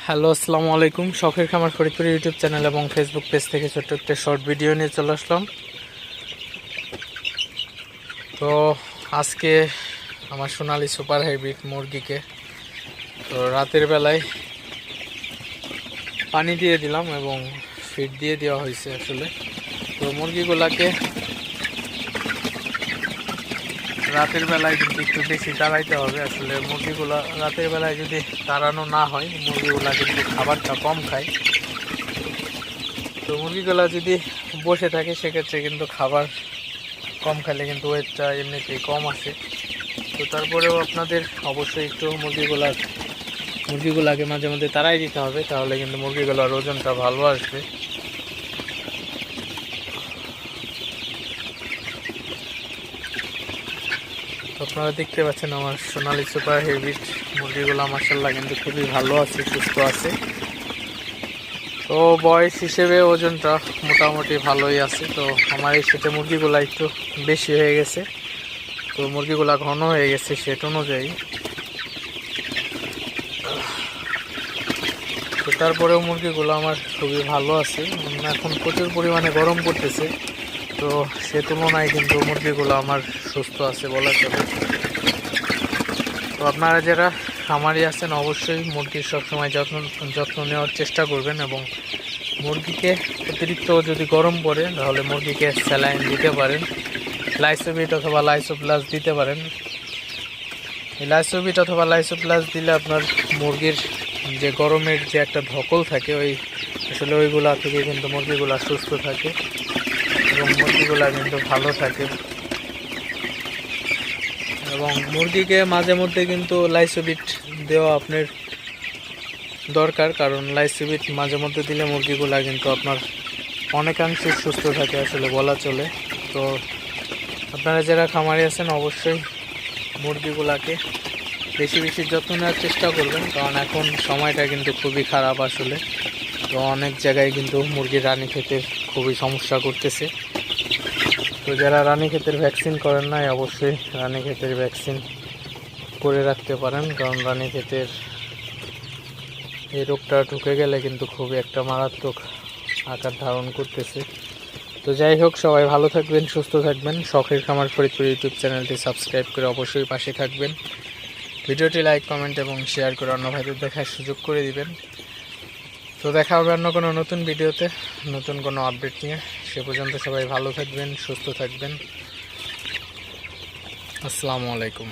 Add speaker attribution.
Speaker 1: Hello, আসসালামু আলাইকুম। শখের খামার ফরিদপুর ইউটিউব চ্যানেল এবং ফেসবুক পেজ থেকে ছোট্ট একটা শর্ট ভিডিও নিয়ে চলে আসলাম। তো আজকে আমার সোনালী সুপার হাইব্রিড মুরগিকে তো রাতের বেলায় পানি দিয়ে দিলাম এবং ফিড দিয়ে দেওয়া হয়েছে আসলে। তো মুরগিগুলাকে রাতের বেলায় কিন্তু একটু বেশি তাড়াইতে হবে। আসলে মুরগিগুলা রাতের বেলায় যদি তাড়ানো না হয় মুরগিগুলা কিন্তু খাবারটা কম খায়। তো মুরগিগুলা যদি বসে থাকে সেক্ষেত্রে কিন্তু খাবার কম খেলে কিন্তু ওয়েটটা এমনিতেই কম আসে। তো তারপরেও আপনাদের অবশ্যই একটু মুরগিগুলাকে মাঝে মধ্যে তাড়াই দিতে হবে, তাহলে কিন্তু মুরগিগুলোর ওজনটা ভালো আসবে। তো আপনারা দেখতে পাচ্ছেন আমার সোনালী সুপার হাইব্রিড মুরগিগুলো মাশাআল্লাহ কিন্তু খুবই ভালো আছে, সুস্থ আছে। তো বয়স হিসেবে ওজনটা মোটামুটি ভালোই আছে। তো আমার এই সেটে মুরগিগুলা একটু বেশি হয়ে গেছে, তো মুরগিগুলা ঘন হয়ে গেছে সেট অনুযায়ী। তো তারপরেও মুরগিগুলো আমার খুবই ভালো আছে। এখন প্রচুর পরিমাণে গরম করতেছে, তো সে তুলনায় কিন্তু মুরগিগুলো আমার সুস্থ আছে বলা চলে। তো আপনারা যারা খামারি আছেন অবশ্যই মুরগির সবসময় যত্ন নেওয়ার চেষ্টা করবেন, এবং মুরগিকে অতিরিক্ত যদি গরম পড়ে তাহলে মুরগিকে স্যালাইন দিতে পারেন, লাইসোবিট অথবা লাইসোপ্লাস দিতে পারেন। এই লাইসোবিট অথবা লাইসোপ্লাস দিলে আপনার মুরগির যে গরমের যে একটা ধকল থাকে আসলে ওইগুলা থেকে কিন্তু মুরগিগুলা সুস্থ থাকে এবং মুরগিগুলা কিন্তু ভালো থাকে। এবং মুরগিকে মাঝে মধ্যে কিন্তু লাইসোবিট দেওয়া আপনার দরকার, কারণ লাইসোবিট মাঝে মধ্যে দিলে মুরগিগুলা কিন্তু আপনার অনেকাংশে সুস্থ থাকে আসলে বলা চলে। তো আপনারা যারা খামারি আছেন অবশ্যই মুরগিগুলাকে বেশি বেশি যত্ন নেওয়ার চেষ্টা করবেন, কারণ এখন সময়টা কিন্তু খুবই খারাপ আসলে। তো অনেক জায়গায় কিন্তু মুরগির রানীক্ষেতের খুবই সমস্যা করতেছে। তো যারা রানীক্ষেতের ভ্যাকসিন করেন নাই অবশ্যই রানীক্ষেতের ভ্যাকসিন করে রাখতে পারেন, কারণ রানীক্ষেতের এই রোগটা ঢুকে গেলে কিন্তু খুবই একটা মারাত্মক আকার ধারণ করতেছে। তো যাই হোক, সবাই ভালো থাকবেন, সুস্থ থাকবেন। শখের খামার ফরিদপুর ইউটিউব চ্যানেলটি সাবস্ক্রাইব করে অবশ্যই পাশে থাকবেন। ভিডিওটি লাইক, কমেন্ট এবং শেয়ার করে অন্য ভাইদের দেখার সুযোগ করে দিবেন। তো দেখা হবে অন্য কোনো নতুন ভিডিওতে, নতুন কোনো আপডেট নিয়ে। সে পর্যন্ত সবাই ভালো থাকবেন, সুস্থ থাকবেন। আসসালামু আলাইকুম।